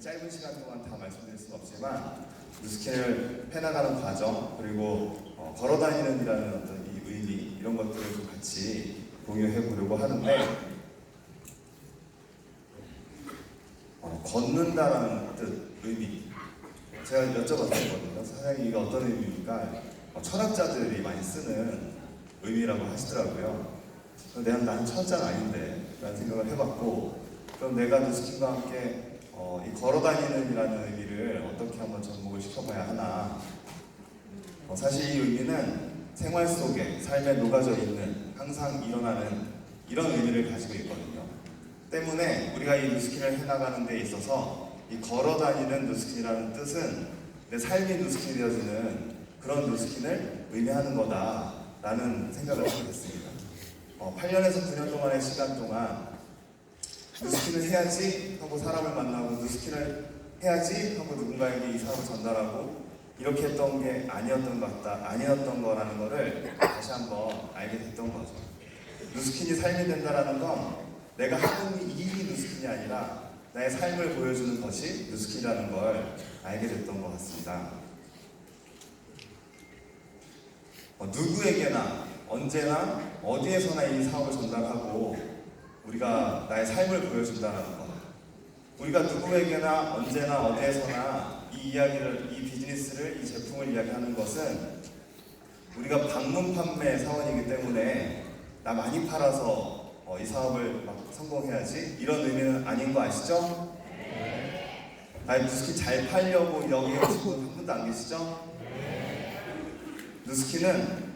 짧은 시간 동안 다 말씀드릴 수는 없지만 뉴스킨을 해나가는 과정 그리고 걸어다니는이라는 어떤 이 의미 이런 것들을 좀 같이 공유해 보려고 하는데 걷는다라는 뜻 의미 제가 여쭤봤거든요. 사장님 이게 어떤 의미입니까? 철학자들이 많이 쓰는 의미라고 하시더라고요. 나는 철자는 아닌데 라는 생각을 해봤고 그럼 내가 뉴스킨과 함께 이 걸어다니는 이라는 의미를 어떻게 한번 접목을 시켜봐야 하나. 사실 이 의미는 생활 속에 삶에 녹아져 있는 항상 일어나는 이런 의미를 가지고 있거든요. 때문에 우리가 이 뉴스킨을 해나가는 데 있어서 이 걸어다니는 뉴스킨이라는 뜻은 내 삶이 뉴스킨이 되어지는 그런 뉴스킨을 의미하는 거다라는 생각을 하게 됐습니다. 8년에서 9년 동안의 시간 동안 뉴스킨을 해야지 하고 사람을 만나고 뉴스킨을 해야지 하고 누군가에게 이 사업을 전달하고 이렇게 했던 게 아니었던 것 같다, 아니었던 거라는 거를 다시 한번 알게 됐던 거죠. 뉴스킨이 삶이 된다라는 건 내가 하는 일이 뉴스킨이 아니라 나의 삶을 보여주는 것이 뉴스킨이라는 걸 알게 됐던 것 같습니다. 누구에게나 언제나 어디에서나 이 사업을 전달하고 우리가 나의 삶을 보여준다는 것. 우리가 누구에게나 언제나 어디에서나 이 이야기를, 이 비즈니스를, 이 제품을 이야기하는 것은 우리가 방문 판매 사원이기 때문에 나 많이 팔아서 이 사업을 막 성공해야지 이런 의미는 아닌 거 아시죠? 나 뉴스킨 잘 팔려고 여기 오신 분 한 분도 안 계시죠? 뉴스킨은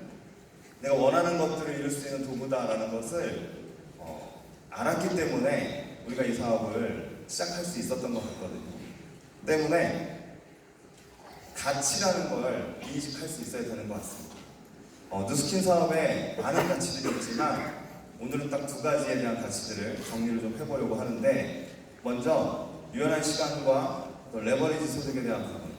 내가 원하는 것들을 이룰 수 있는 도구다라는 것을 알았기 때문에 우리가 이 사업을 시작할 수 있었던 것 같거든요. 때문에 가치라는 걸 인식할 수 있어야 되는 것 같습니다. 뉴스킨 사업에 많은 가치들이 있지만 오늘은 딱 두 가지에 대한 가치들을 정리를 좀 해보려고 하는데 먼저 유연한 시간과 또 레버리지 소득에 대한 부분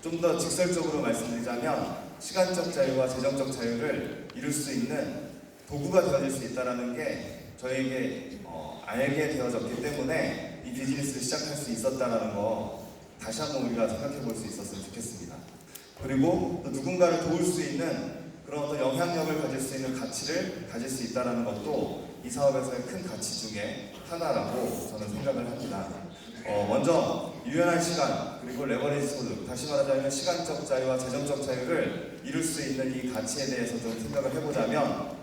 좀 더 직설적으로 말씀드리자면 시간적 자유와 재정적 자유를 이룰 수 있는 도구가 되어질 수 있다는 게 저에게 알게 되어졌기 때문에 이 비즈니스를 시작할 수 있었다는 거 다시 한번 우리가 생각해 볼 수 있었으면 좋겠습니다. 그리고 또 누군가를 도울 수 있는 그런 어떤 영향력을 가질 수 있는 가치를 가질 수 있다는 것도 이 사업에서의 큰 가치 중에 하나라고 저는 생각을 합니다. 먼저 유연한 시간 그리고 레버리지 소득 다시 말하자면 시간적 자유와 재정적 자유를 이룰 수 있는 이 가치에 대해서 좀 생각을 해보자면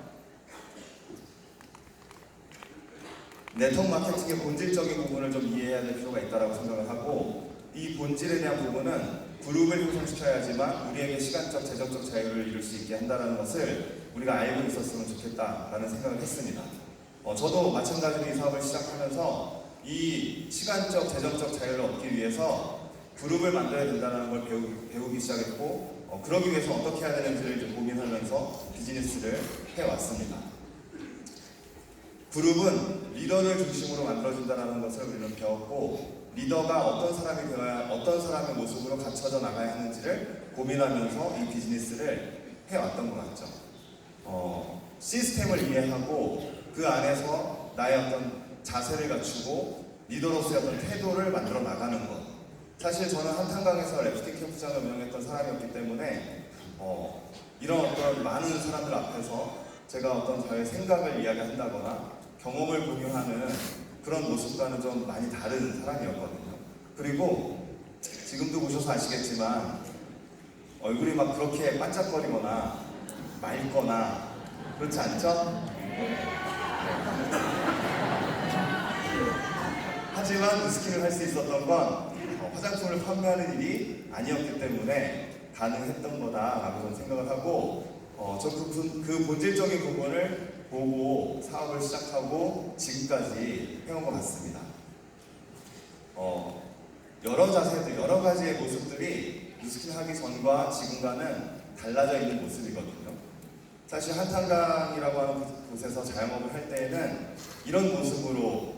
네트워크 마케팅의 본질적인 부분을 좀 이해해야 될 필요가 있다고 생각을 하고 이 본질에 대한 부분은 그룹을 형성시켜야지만 우리에게 시간적, 재정적 자유를 이룰 수 있게 한다는 것을 우리가 알고 있었으면 좋겠다라는 생각을 했습니다. 저도 마찬가지로 이 사업을 시작하면서 이 시간적, 재정적 자유를 얻기 위해서 그룹을 만들어야 된다는 걸 배우기 시작했고 그러기 위해서 어떻게 해야 되는지를 좀 고민하면서 비즈니스를 해왔습니다. 그룹은 리더를 중심으로 만들어진다는 것을 우리는 배웠고 리더가 어떤 사람이 되어야 어떤 사람의 모습으로 갖춰져 나가야 하는지를 고민하면서 이 비즈니스를 해왔던 것 같죠. 시스템을 이해하고 그 안에서 나의 어떤 자세를 갖추고 리더로서의 어떤 태도를 만들어 나가는 것. 사실 저는 한탄강에서 래프팅 캠프장을 운영했던 사람이었기 때문에 이런 어떤 많은 사람들 앞에서 제가 어떤 저의 생각을 이야기한다거나 경험을 공유하는 그런 모습과는 좀 많이 다른 사람이었거든요. 그리고 지금도 보셔서 아시겠지만 얼굴이 막 그렇게 반짝거리거나 맑거나 그렇지 않죠? 하지만 뉴스킨을 할 수 있었던 건 화장품을 판매하는 일이 아니었기 때문에 가능했던 거다라고 저는 생각을 하고 저 그 본질적인 부분을 보고 사업을 시작하고 지금까지 해온 것 같습니다. 여러 자세들, 여러 가지의 모습들이 뉴스킨 하기 전과 지금과는 달라져 있는 모습이거든요. 사실 한탄강이라고 하는 곳에서 자영업을 할 때에는 이런 모습으로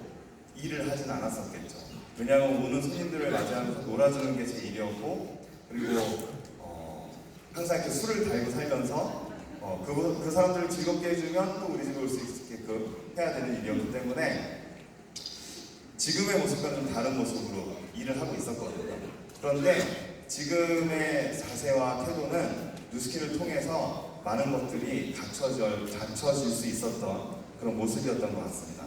일을 하진 않았었겠죠. 왜냐하면 오는 손님들을 맞이하면서 놀아주는 게 제 일이었고 그리고 항상 이렇게 술을 달고 살면서 그 사람들을 즐겁게 해주면 또 우리 집에 올 수 있게끔 해야 되는 일이었기 때문에 지금의 모습과는 좀 다른 모습으로 일을 하고 있었거든요. 그런데 지금의 자세와 태도는 누스킨을 통해서 많은 것들이 갖춰질 수 있었던 그런 모습이었던 것 같습니다.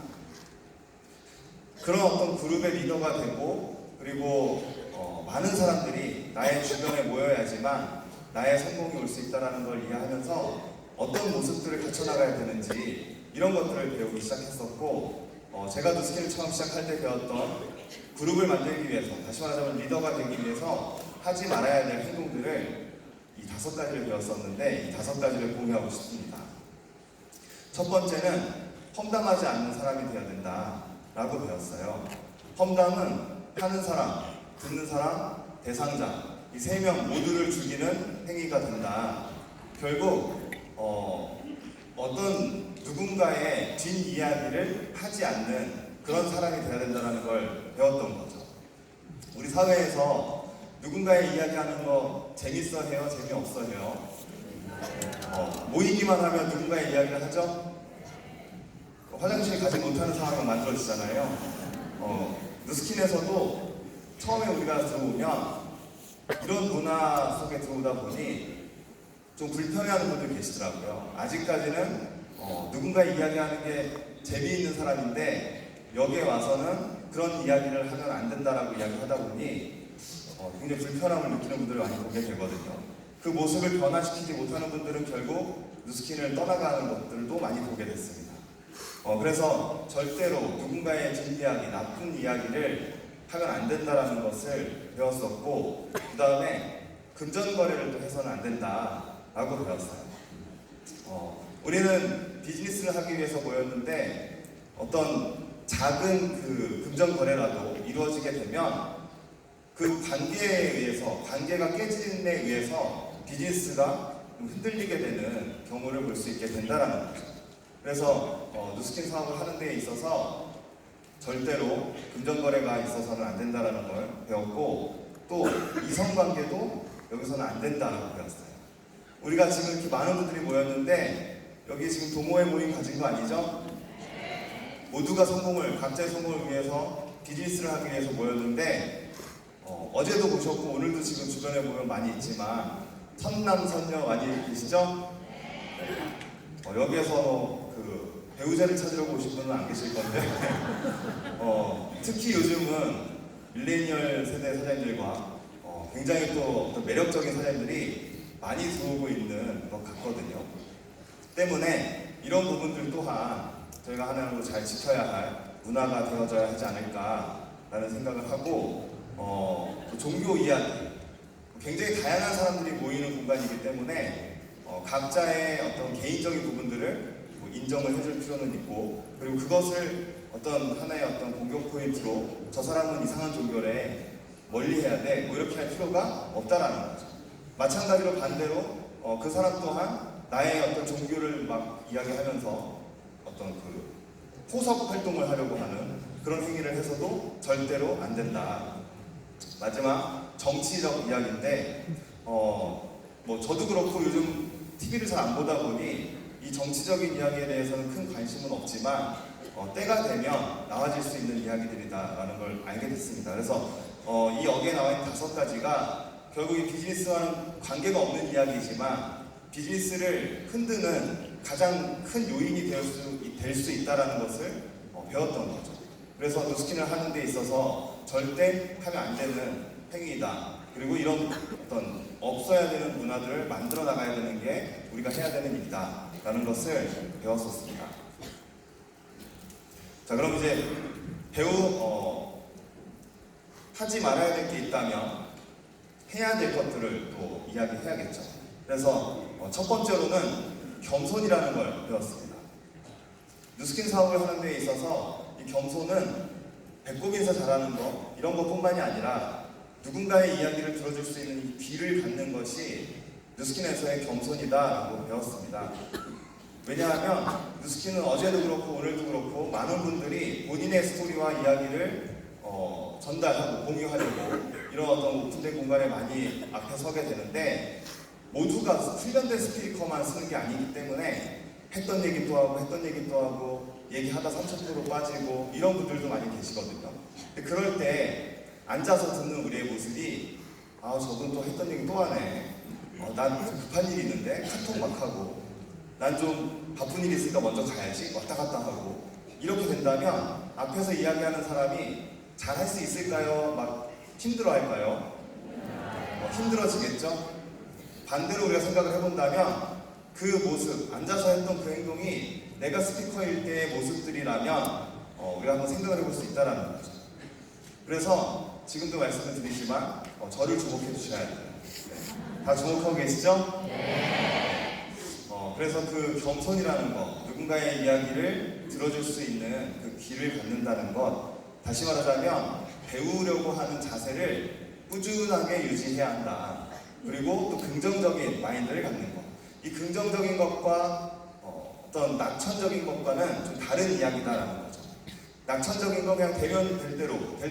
그런 어떤 그룹의 리더가 되고, 그리고 많은 사람들이 나의 주변에 모여야지만 나의 성공이 올 수 있다는 걸 이해하면서 어떤 모습들을 갖춰나가야 되는지 이런 것들을 배우기 시작했었고, 제가 누스킨을 처음 시작할 때 배웠던 그룹을 만들기 위해서, 다시 말하자면 리더가 되기 위해서 하지 말아야 될 행동들을 이 5가지를 배웠었는데, 이 5가지를 공유하고 싶습니다. 첫 번째는 험담하지 않는 사람이 되어야 된다 라고 배웠어요. 험담은 하는 사람, 듣는 사람, 대상자, 이 3명 모두를 죽이는 행위가 된다. 결국 어떤 누군가의 뒷이야기를 하지 않는 그런 사람이 되어야 된다는 걸 배웠던 거죠. 우리 사회에서 누군가의 이야기하는 거 재밌어 해요? 재미없어 해요? 모이기만 하면 누군가의 이야기를 하죠? 화장실 가지 못하는 상황이 만들어지잖아요. 누스킨에서도 처음에 우리가 들어오면 이런 문화 속에 들어오다 보니 좀 불편해하는 분들 계시더라고요. 아직까지는 누군가 이야기하는 게 재미있는 사람인데 여기에 와서는 그런 이야기를 하면 안 된다라고 이야기하다 보니 굉장히 불편함을 느끼는 분들을 많이 보게 되거든요. 그 모습을 변화시키지 못하는 분들은 결국 누스킨을 떠나가는 것들도 많이 보게 됐습니다. 그래서 절대로 누군가의 뒷이야기, 나쁜 이야기를 하면 안 된다라는 것을 배웠었고, 그 다음에 금전거래를 또 해서는 안 된다라고 배웠어요. 우리는 비즈니스를 하기 위해서 모였는데 어떤 작은 그 금전거래라도 이루어지게 되면 그 관계에 의해서, 관계가 깨짐에 의해서 비즈니스가 흔들리게 되는 경우를 볼 수 있게 된다는 거죠. 그래서 누스킨 사업을 하는 데 있어서 절대로 금전거래가 있어서는 안 된다는 걸 배웠고, 또 이성관계도 여기서는 안 된다고 배웠어요. 우리가 지금 이렇게 많은 분들이 모였는데 여기 지금 동호회 모임 가진 거 아니죠? 모두가 각자의 성공을 위해서 비즈니스를 하기 위해서 모였는데 어제도 보셨고 오늘도 지금 주변에 보면 많이 있지만 선남선녀 많이 계시죠? 여기에서 그 배우자를 찾으러 오신 분은 안 계실 건데 특히 요즘은 밀레니얼 세대 사장님들과 굉장히 또 어떤 매력적인 사장님들이 많이 들어오고 있는 것 같거든요. 때문에 이런 부분들 또한 저희가 하나로 잘 지켜야 할 문화가 되어져야 하지 않을까라는 생각을 하고, 종교 이야기, 굉장히 다양한 사람들이 모이는 공간이기 때문에 각자의 어떤 개인적인 부분들을 인정을 해줄 필요는 있고, 그리고 그것을 어떤 하나의 어떤 공격 포인트로 저 사람은 이상한 종교래 멀리 해야 돼 뭐 이렇게 할 필요가 없다라는 거죠. 마찬가지로 반대로 그 사람 또한 나의 어떤 종교를 막 이야기하면서 어떤 그 포섭 활동을 하려고 하는 그런 행위를 해서도 절대로 안 된다. 마지막 정치적 이야기인데 뭐 저도 그렇고 요즘 TV를 잘 안 보다 보니 이 정치적인 이야기에 대해서는 큰 관심은 없지만 때가 되면 나와질 수 있는 이야기들이다라는 걸 알게 됐습니다. 그래서 이 여기에 나와 있는 5가지가 결국 이 비즈니스와는 관계가 없는 이야기이지만 비즈니스를 흔드는 가장 큰 요인이 될 수 있다는 것을 배웠던 거죠. 그래서 누스킨을 하는 데 있어서 절대 하면 안 되는 행위이다. 그리고 이런 어떤 없어야 되는 문화들을 만들어 나가야 되는 게 우리가 해야 되는 일이다 라는 것을 배웠었습니다. 자, 그럼 이제 하지 말아야 될 게 있다면 해야 될 것들을 또 이야기해야겠죠. 그래서 첫 번째로는 겸손이라는 걸 배웠습니다. 누스킨 사업을 하는 데 있어서 이 겸손은 배꼽 인사 잘하는 거 이런 것뿐만이 아니라 누군가의 이야기를 들어줄 수 있는 이 귀를 갖는 것이 누스킨에서의 겸손이다라고 배웠습니다. 왜냐하면 누스킨은 어제도 그렇고 오늘도 그렇고 많은 분들이 본인의 스토리와 이야기를 전달하고 공유하려고 이런 어떤 오픈된 공간에 많이 앞에 서게 되는데 모두가 훈련된 스피커만 쓰는 게 아니기 때문에 했던 얘기 또 하고 얘기하다 3,000% 빠지고 이런 분들도 많이 계시거든요. 그럴 때 앉아서 듣는 우리의 모습이 저분 또 했던 얘기 또 하네. 난 급한 일이 있는데 카톡 막 하고, 난 좀 바쁜 일이 있으니까 먼저 가야지 왔다 갔다 하고, 이렇게 된다면 앞에서 이야기하는 사람이 잘 할 수 있을까요? 막 힘들어할까요? 힘들어지겠죠? 반대로 우리가 생각을 해본다면 그 모습, 앉아서 했던 그 행동이 내가 스피커일 때의 모습들이라면 우리가 한번 생각을 해볼 수 있다는 거죠. 그래서 지금도 말씀을 드리지만 저를 주목해 주셔야 돼요. 네. 다 주목하고 계시죠? 네. 그래서 그 겸손이라는 것, 누군가의 이야기를 들어줄 수 있는 그 귀를 갖는다는 것, 다시 말하자면 배우려고 하는 자세를 꾸준하게 유지해야 한다. 그리고 또 긍정적인 마인드를 갖는 것. 이 긍정적인 것과 어떤 낙천적인 것과는 좀 다른 이야기다라는 거죠. 낙천적인 거 그냥 되면 될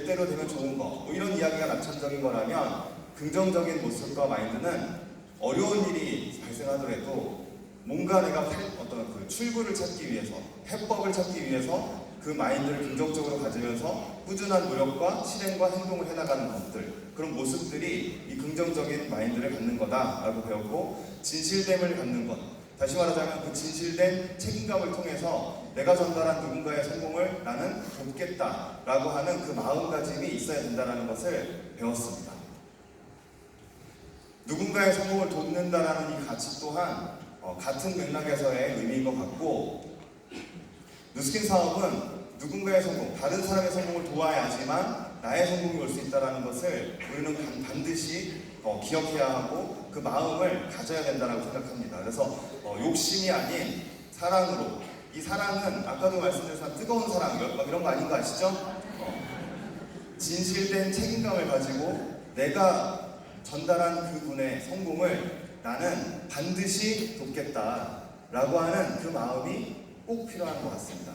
대로 되면 좋은 거, 뭐 이런 이야기가 낙천적인 거라면, 긍정적인 모습과 마인드는 어려운 일이 발생하더라도 뭔가 내가 어떤 그 출구를 찾기 위해서, 해법을 찾기 위해서 그 마인드를 긍정적으로 가지면서 꾸준한 노력과 실행과 행동을 해나가는 것들, 그런 모습들이 이 긍정적인 마인드를 갖는 거다라고 배웠고, 진실됨을 갖는 것, 다시 말하자면 그 진실된 책임감을 통해서 내가 전달한 누군가의 성공을 나는 돕겠다라고 하는 그 마음가짐이 있어야 된다는 것을 배웠습니다. 누군가의 성공을 돕는다라는 이 가치 또한 같은 맥락에서의 의미인 것 같고, 누스킨 사업은 누군가의 성공, 다른 사람의 성공을 도와야지만 나의 성공이 올 수 있다는 것을 우리는 반드시 기억해야 하고 그 마음을 가져야 된다고 생각합니다. 그래서 욕심이 아닌 사랑으로, 이 사랑은 아까도 말씀드렸지만 뜨거운 사랑, 이런 거 아닌 거 아시죠? 진실된 책임감을 가지고 내가 전달한 그분의 성공을 나는 반드시 돕겠다라고 하는 그 마음이 꼭 필요한 것 같습니다.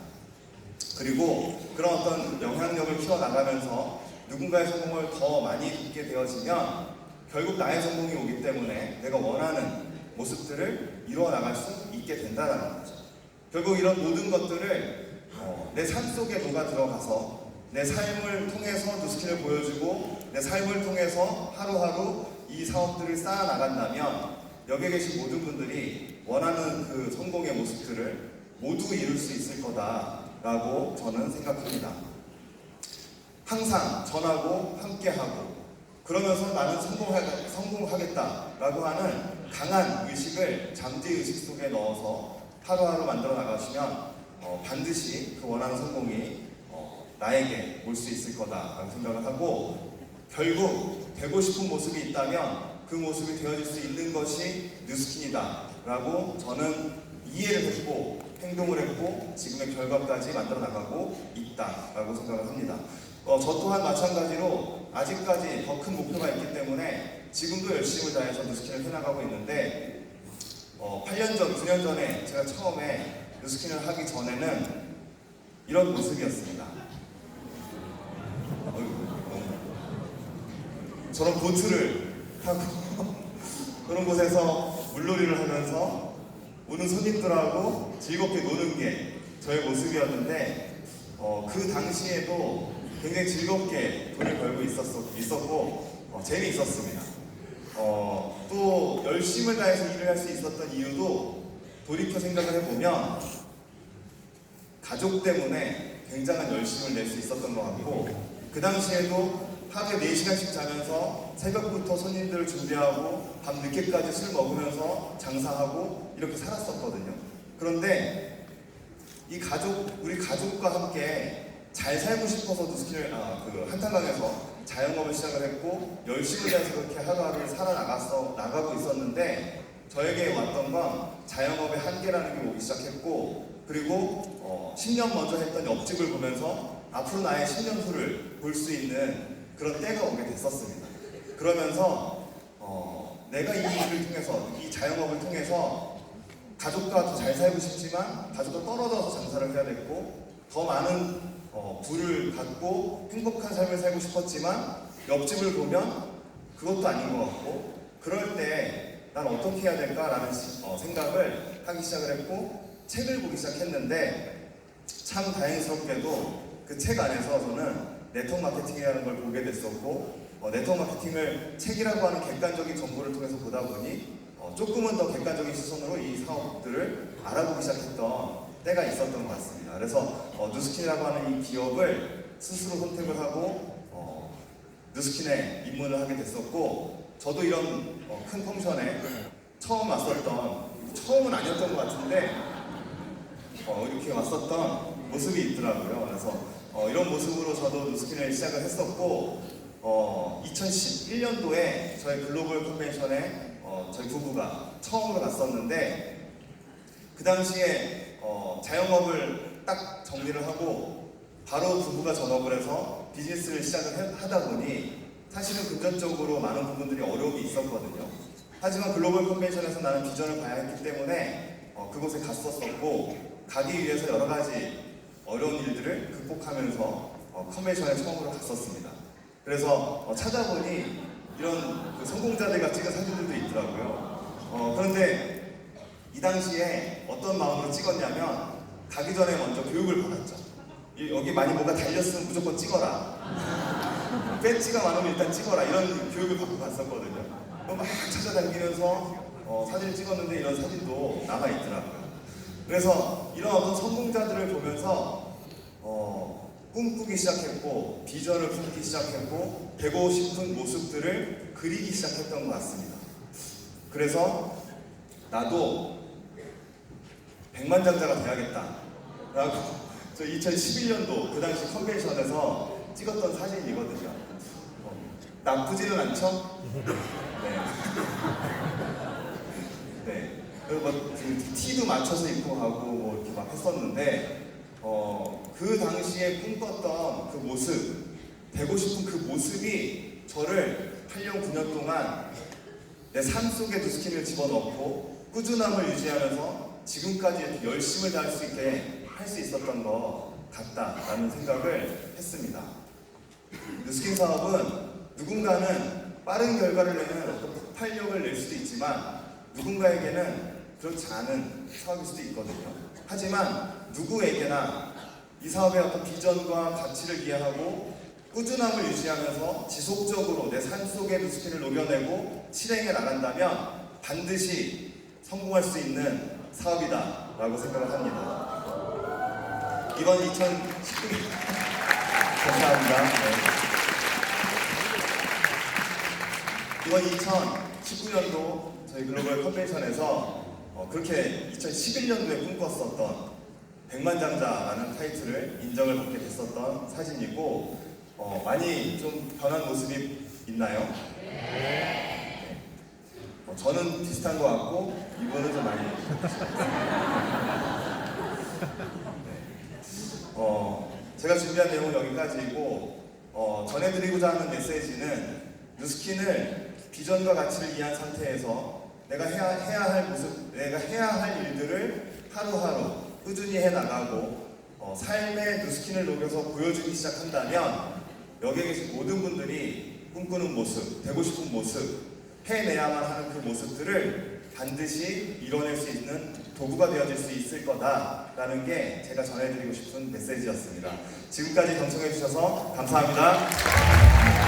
그리고 그런 어떤 영향력을 키워나가면서 누군가의 성공을 더 많이 돕게 되어지면 결국 나의 성공이 오기 때문에 내가 원하는 모습들을 이루어 나갈 수 있게 된다는 거죠. 결국 이런 모든 것들을 내 삶 속에 녹아 들어가서 내 삶을 통해서 누스킨을 보여주고 내 삶을 통해서 하루하루 이 사업들을 쌓아 나간다면 여기에 계신 모든 분들이 원하는 그 성공의 모습들을 모두 이룰 수 있을 거다라고 저는 생각합니다. 항상 전하고 함께하고 그러면서 나는 성공하겠다라고 하는 강한 의식을 잠재의식 속에 넣어서 하루하루 만들어 나가시면 반드시 그 원하는 성공이 나에게 올 수 있을 거다라고 생각을 하고, 결국 되고 싶은 모습이 있다면 그 모습이 되어질 수 있는 것이 누스킨이다 라고 저는 이해를 했고 행동을 했고 지금의 결과까지 만들어 나가고 있다라고 생각을 합니다. 저 또한 마찬가지로 아직까지 더 큰 목표가 있기 때문에 지금도 열심을 다해서 누스킨을 해나가고 있는데 8년 전, 9년 전에 제가 처음에 누스킨을 하기 전에는 이런 모습이었습니다. 저런 보트를 타고 그런 곳에서 물놀이를 하면서 오는 손님들하고 즐겁게 노는 게 저의 모습이었는데 그 당시에도 굉장히 즐겁게 돈을 벌고 있었고 재미있었습니다. 또 열심을 다해서 일을 할 수 있었던 이유도 돌이켜 생각을 해보면 가족 때문에 굉장한 열심을 낼 수 있었던 것 같고, 그 당시에도 하루에 4시간씩 자면서 새벽부터 손님들을 준비하고 밤 늦게까지 술 먹으면서 장사하고 이렇게 살았었거든요. 그런데 우리 가족과 함께 잘 살고 싶어서 누스킨을 그 한탄강에서 자영업을 시작을 했고 열심히 해서 그렇게 하루하루 나가고 있었는데, 저에게 왔던 건 자영업의 한계라는 게 오기 시작했고, 그리고 10년 먼저 했던 옆집을 보면서 앞으로 나의 10년 후를 볼 수 있는 그런 때가 오게 됐었습니다. 그러면서 내가 이 일을 통해서, 이 자영업을 통해서 가족과 더 잘 살고 싶지만 가족과 떨어져서 장사를 해야 됐고, 더 많은 부를 갖고 행복한 삶을 살고 싶었지만 옆집을 보면 그것도 아닌 것 같고, 그럴 때 난 어떻게 해야 될까라는 생각을 하기 시작을 했고 책을 보기 시작했는데, 참 다행스럽게도 그 책 안에서 저는 네트워크 마케팅이라는 걸 보게 됐었고, 네트워크 마케팅을 책이라고 하는 객관적인 정보를 통해서 보다 보니 조금은 더 객관적인 시선으로 이 사업들을 알아보기 시작했던 때가 있었던 것 같습니다. 그래서 누스킨이라고 하는 이 기업을 스스로 선택을 하고 누스킨에 입문을 하게 됐었고, 저도 이런 큰 펑션에 처음 왔었던, 처음은 아니었던 것 같은데 이렇게 왔었던 모습이 있더라고요. 그래서 이런 모습으로 저도 누스킨을 시작을 했었고, 2011년도에 저희 글로벌 컨벤션에 저희 부부가 처음으로 갔었는데, 그 당시에 자영업을 딱 정리를 하고 바로 부부가 전업을 해서 비즈니스를 시작을 하다 보니 사실은 금전적으로 많은 부분들이 어려움이 있었거든요. 하지만 글로벌 컨벤션에서 나는 비전을 봐야 했기 때문에 그곳에 갔었었고, 가기 위해서 여러 가지 어려운 일들을 극복하면서 컨벤션에 처음으로 갔었습니다. 그래서 찾아보니 이런 그 성공자들과 찍은 사진들도 있더라고요. 그런데 이 당시에 어떤 마음으로 찍었냐면, 가기 전에 먼저 교육을 받았죠. 여기 많이 뭐가 달렸으면 무조건 찍어라, 배지가 많으면 일단 찍어라, 이런 교육을 받고 갔었거든요. 막 찾아다니면서 사진을 찍었는데 이런 사진도 남아있더라고요. 그래서 이런 어떤 성공자들을 보면서 꿈꾸기 시작했고, 비전을 품기 시작했고, 되고 싶은 모습들을 그리기 시작했던 것 같습니다. 그래서 나도 백만장자가 돼야겠다 라고 저 2011년도 그 당시 컨벤션에서 찍었던 사진이거든요. 나쁘지는 않죠? 네. 네. 그리고 뭐 티도 맞춰서 입고 가고 뭐 이렇게 막 했었는데, 그 당시에 꿈꿨던 그 모습, 되고 싶은 그 모습이 저를 8년, 9년 동안 내 삶 속에 누스킨을 집어넣고 꾸준함을 유지하면서 지금까지 이렇게 열심을 다할 수 있게 할 수 있었던 것 같다라는 생각을 했습니다. 누스킨 사업은 누군가는 빠른 결과를 내는 어떤 폭발력을 낼 수도 있지만, 누군가에게는 그렇지 않은 사업일 수도 있거든요. 하지만 누구에게나 이 사업의 어떤 비전과 가치를 이해하고 꾸준함을 유지하면서 지속적으로 내 삶 속의 누스킨을 녹여내고 실행해 나간다면 반드시 성공할 수 있는 사업이다 라고 생각을 합니다. 이번 2019년 감사합니다. 네. 이번 2019년도 저희 글로벌 컨벤션에서 그렇게 2011년도에 꿈꿨었던 백만장자라는 타이틀을 인정을 받게 됐었던 사진이고, 많이 좀 변한 모습이 있나요? 네. 저는 비슷한 것 같고 이분은 좀 많이 제가 준비한 내용은 여기까지이고, 전해드리고자 하는 메시지는 누스킨을 비전과 가치를 이해한 상태에서 내가 해야 할 모습, 내가 해야 할 일들을 하루하루 꾸준히 해나가고 삶의 누스킨을 녹여서 보여주기 시작한다면, 여기에 계신 모든 분들이 꿈꾸는 모습, 되고 싶은 모습, 해내야만 하는 그 모습들을 반드시 이뤄낼 수 있는 도구가 되어질 수 있을 거다라는 게 제가 전해드리고 싶은 메시지였습니다. 지금까지 경청해 주셔서 감사합니다.